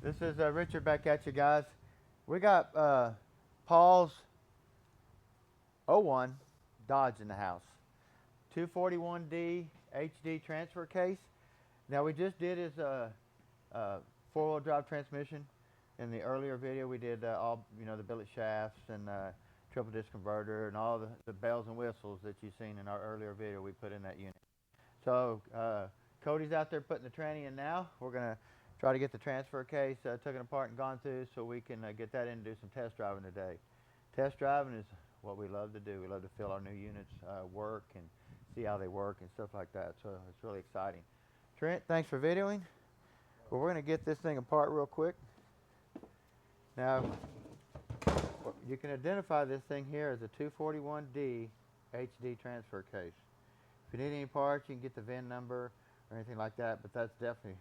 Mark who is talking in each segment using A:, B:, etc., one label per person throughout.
A: This is Richard back at you guys. We got Paul's '01 Dodge in the house. 241D HD transfer case. Now we just did his four-wheel drive transmission. In the earlier video we did all, the billet shafts and triple disc converter and all the bells and whistles that you've seen in our earlier video we put in that unit. So Cody's out there putting the tranny in now. We're going to try to get the transfer case taken apart and gone through so we can get that in and do some test driving today. Test driving is what we love to do. We love to feel our new units work and see how they work and stuff like that. So it's really exciting. Trent, thanks for videoing. Well, we're going to get this thing apart real quick. Now, you can identify this thing here as a 241D HD transfer case. If you need any parts, you can get the VIN number or anything like that, but that's definitely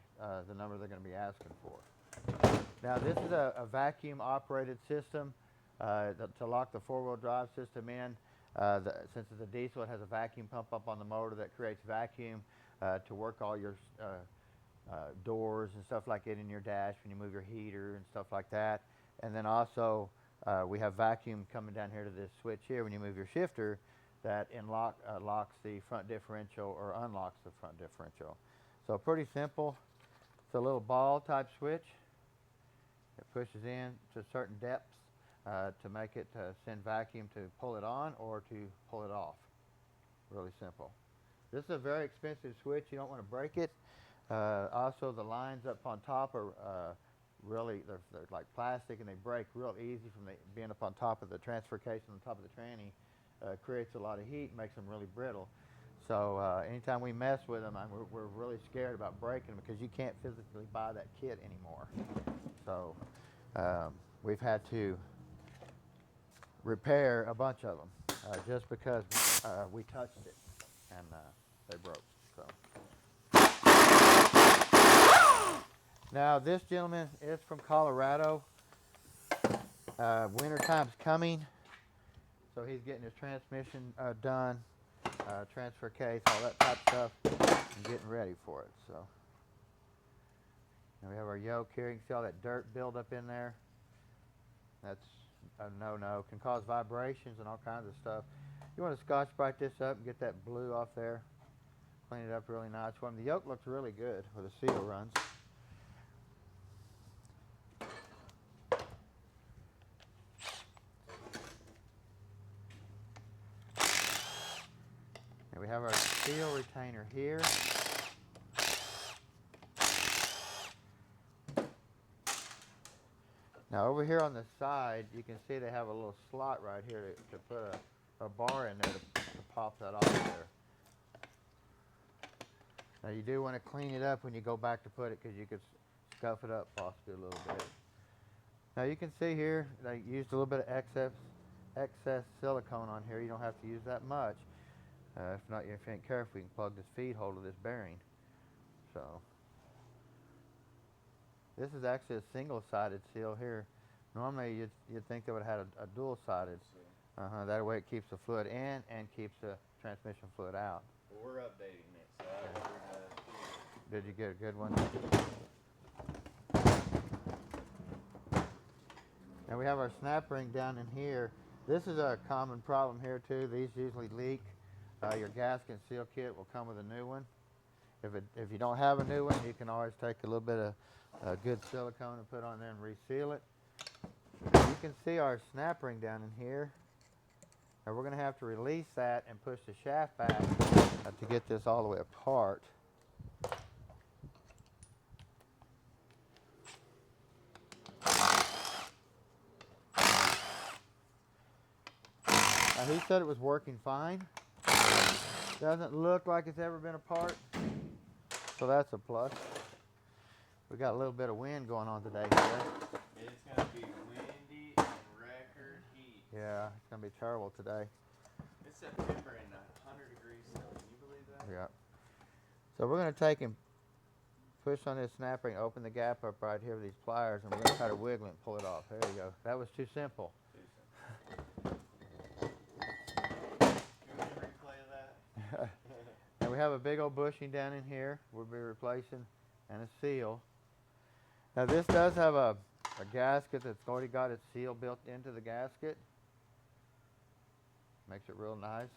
A: the number they're going to be asking for. Now, this is a vacuum-operated system to lock the four-wheel drive system in. Since it's a diesel, it has a vacuum pump up on the motor that creates vacuum to work all your doors and stuff like it in your dash when you move your heater and stuff like that. And then also, we have vacuum coming down here to this switch here when you move your shifter that locks the front differential or unlocks the front differential. So pretty simple. It's a little ball type switch. It pushes in to certain depths to make it send vacuum to pull it on or to pull it off. Really simple. This is a very expensive switch. You don't want to break it. Also, the lines up on top are really, they're like plastic and they break real easy from being up on top of the transfer case on the top of the tranny. Creates a lot of heat, makes them really brittle. So anytime we mess with them, we're really scared about breaking them because you can't physically buy that kit anymore. So we've had to repair a bunch of them just because we touched it and they broke. So now this gentleman is from Colorado. Winter time's coming. So he's getting his transmission done, transfer case, all that type of stuff, and getting ready for it. So now we have our yoke here. You can see all that dirt build up in there. That's a no-no. Can cause vibrations and all kinds of stuff. You want to Scotch-Brite this up and get that blue off there. Clean it up really nice for him. The yoke looks really good where the seal runs. We have our steel retainer here. Now over here on the side, you can see they have a little slot right here to put a bar in there to pop that off there. Now you do want to clean it up when you go back to put it because you could scuff it up possibly a little bit. Now you can see here, they used a little bit of excess silicone on here. You don't have to use that much. If not, if you ain't careful, you can plug this feed hole to this bearing. So this is actually a single-sided seal here. Normally, you'd think they would have had a dual-sided. That way, it keeps the fluid in and keeps the transmission fluid out.
B: Well, we're updating it, so we're
A: Did you get a good one? Now we have our snap ring down in here. This is a common problem here too. These usually leak. Your gasket and seal kit will come with a new one. If you don't have a new one, you can always take a little bit of good silicone and put on there and reseal it. You can see our snap ring down in here. Now we're going to have to release that and push the shaft back to get this all the way apart. Now he said it was working fine. Doesn't look like it's ever been apart, so that's a plus. We got a little bit of wind going on today here.
B: It's going to be windy and record heat.
A: Yeah, it's going to be terrible today.
B: It's September and 100 degrees still. Can you believe that?
A: Yeah. So we're going to take and push on this snap ring, open the gap up right here with these pliers, and we're going to try to wiggle it and pull it off. There you go. That was too simple. And we have a big old bushing down in here we'll be replacing and a seal. Now this does have a gasket that's already got its seal built into the gasket. Makes it real nice.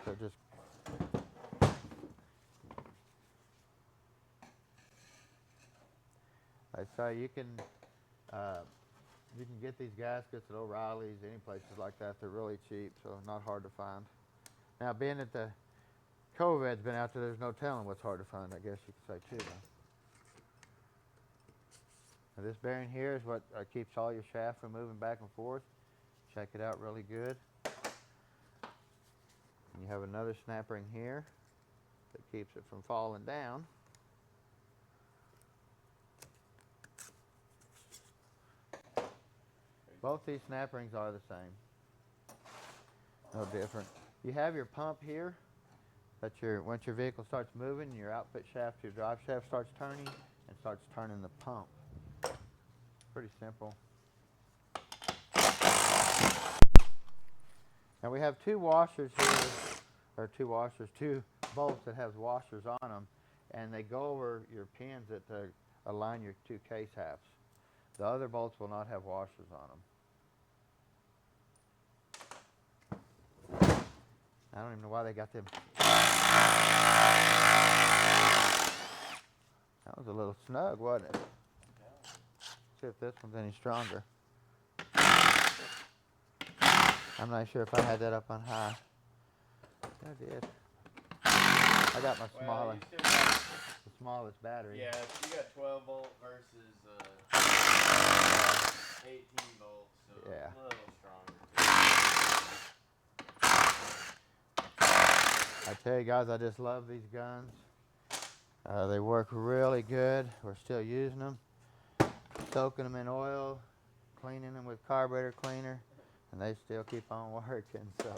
A: So just I say you can get these gaskets at O'Reilly's, any places like that. They're really cheap, so not hard to find. Now, being that the COVID's been out there, there's no telling what's hard to find, I guess you could say too. Now, this bearing here is what keeps all your shaft from moving back and forth. Check it out really good. And you have another snap ring here that keeps it from falling down. Both these snap rings are the same. No different. You have your pump here that once your vehicle starts moving, your output shaft, your drive shaft starts turning and starts turning the pump. Pretty simple. Now we have two washers here, or two bolts that have washers on them, and they go over your pins that align your two case halves. The other bolts will not have washers on them. I don't even know why they got them. That was a little snug, wasn't it? See if this one's any stronger. I'm not sure if I had that up on high. I did. I got my the smallest battery.
B: Yeah, you got 12 volt versus 18 volts, so
A: Yeah.
B: a little stronger.
A: I tell you guys, I just love these guns. They work really good. We're still using them. Soaking them in oil, cleaning them with carburetor cleaner, and they still keep on working. So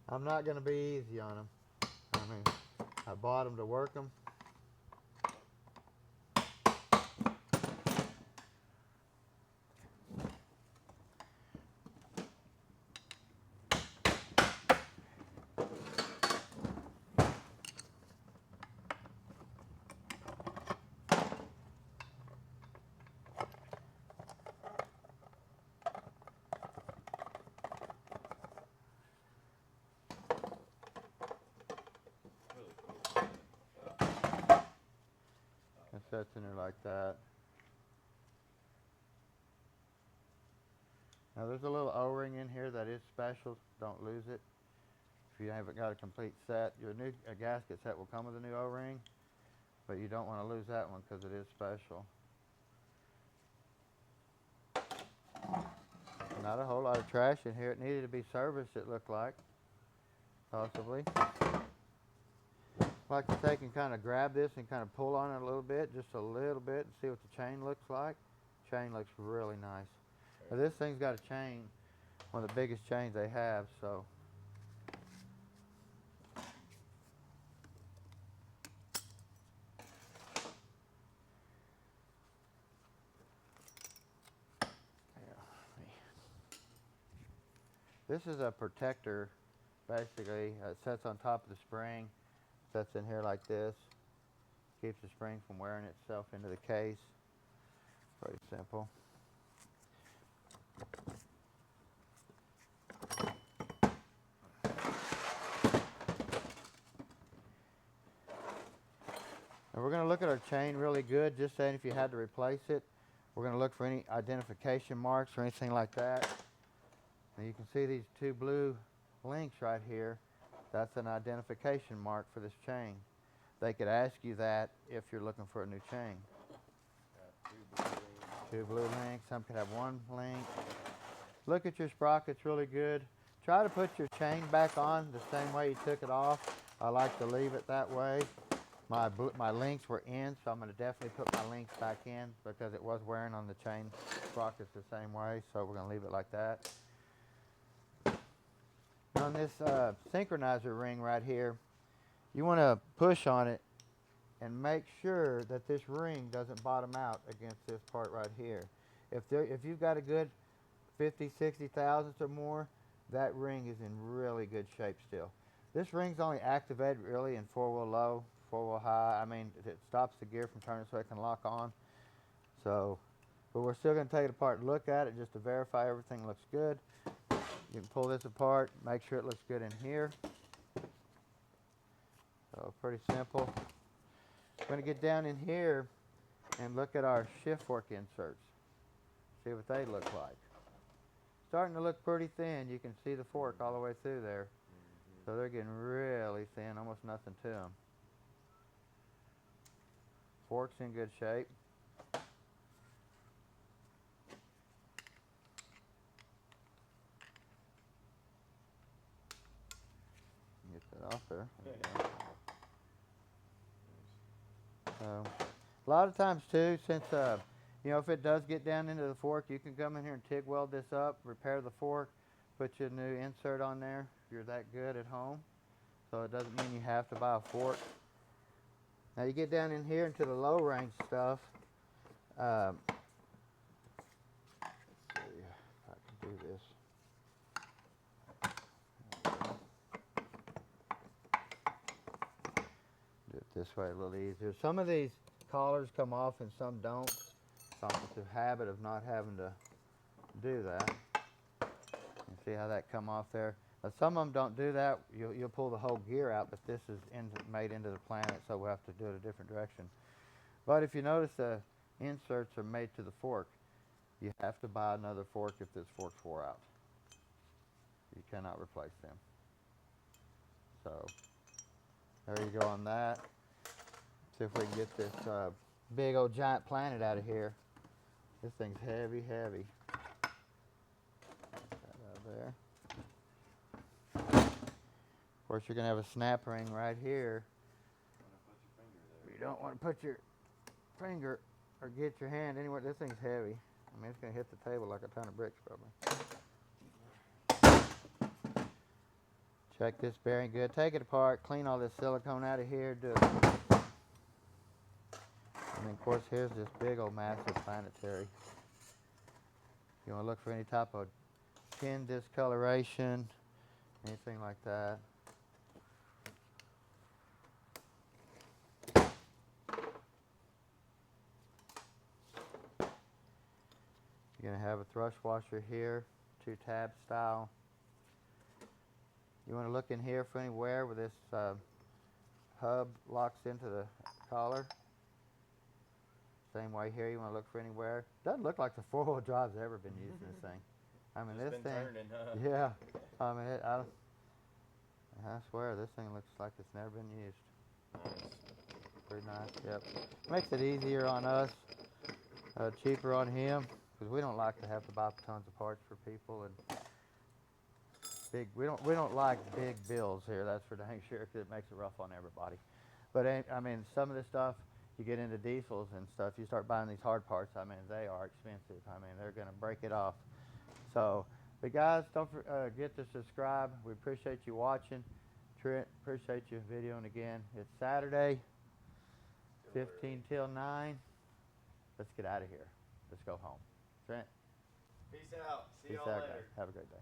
A: I'm not going to be easy on them. I mean, I bought them to work them. It sets in there like that. Now there's a little O-ring in here that is special. Don't lose it. If you haven't got a complete set, your new gasket set will come with a new O-ring, but you don't want to lose that one because it is special. Not a whole lot of trash in here. It needed to be serviced, it looked like, possibly. I like to take and kind of grab this and kind of pull on it a little bit, just a little bit, and see what the chain looks like. Chain looks really nice. Now, this thing's got a chain, one of the biggest chains they have, so. This is a protector, basically. It sets on top of the spring. Sets in here like this. Keeps the spring from wearing itself into the case. Pretty simple. And we're going to look at our chain really good, just saying if you had to replace it. We're going to look for any identification marks or anything like that. Now you can see these two blue links right here. That's an identification mark for this chain. They could ask you that if you're looking for a new chain. Two blue links. Some could have one link. Look at your sprockets really good. Try to put your chain back on the same way you took it off. I like to leave it that way. My links were in, so I'm going to definitely put my links back in because it was wearing on the chain sprockets the same way, so we're going to leave it like that. On this synchronizer ring right here, you want to push on it and make sure that this ring doesn't bottom out against this part right here. If you've got a good 50, 60 thousandths or more, that ring is in really good shape still. This ring's only activated really in 4-wheel low, 4-wheel high. I mean, it stops the gear from turning so it can lock on. So, but we're still going to take it apart and look at it just to verify everything looks good. You can pull this apart, make sure it looks good in here. So pretty simple. I'm going to get down in here and look at our shift fork inserts. See what they look like. Starting to look pretty thin. You can see the fork all the way through there. So they're getting really thin, almost nothing to them. Fork's in good shape. Get that off there. There you go. So, a lot of times too, since you know, if it does get down into the fork, you can come in here and TIG weld this up, repair the fork, put your new insert on there if you're that good at home. So it doesn't mean you have to buy a fork. Now you get down in here into the low range stuff. Let's see if I can do this. Do it this way a little easier. Some of these collars come off and some don't. So it's a habit of not having to do that. You see how that come off there? Now some of them don't do that. You'll pull the whole gear out, but this is made into the planet, so we'll have to do it a different direction. But if you notice, the inserts are made to the fork. You have to buy another fork if this fork's wore out. You cannot replace them. So there you go on that. See if we can get this big old giant planet out of here. This thing's heavy, heavy. That out of there. Of course, you're going to have a snap ring right here. You don't want to put your finger or get your hand anywhere. This thing's heavy. I mean, it's going to hit the table like a ton of bricks, probably. Check this bearing good. Take it apart. Clean all this silicone out of here. Do it. And of course, here's this big old massive planetary. You want to look for any type of pin discoloration, anything like that. You're going to have a thrust washer here, 2-tab style. You want to look in here for any wear where this hub locks into the collar. Same way here, you want to look for any wear. Doesn't look like the 4-wheel drive's ever been used in this thing. I mean, this thing, yeah. I mean, I swear, this thing looks like it's never been used. Pretty nice, yep. Makes it easier on us, cheaper on him, because we don't like to have to buy tons of parts for people and big. We don't like big bills here. That's for dang sure, because it makes it rough on everybody. But I mean, some of this stuff, you get into diesels and stuff, you start buying these hard parts, I mean, they are expensive. I mean, they're going to break it off. So, but guys, don't forget to subscribe. We appreciate you watching. Trent, appreciate you videoing again. It's Saturday, 15 till 9. Let's get out of here. Let's go home. Trent?
B: Peace out. See
A: Peace
B: y'all
A: out,
B: later.
A: guys. Have a great day.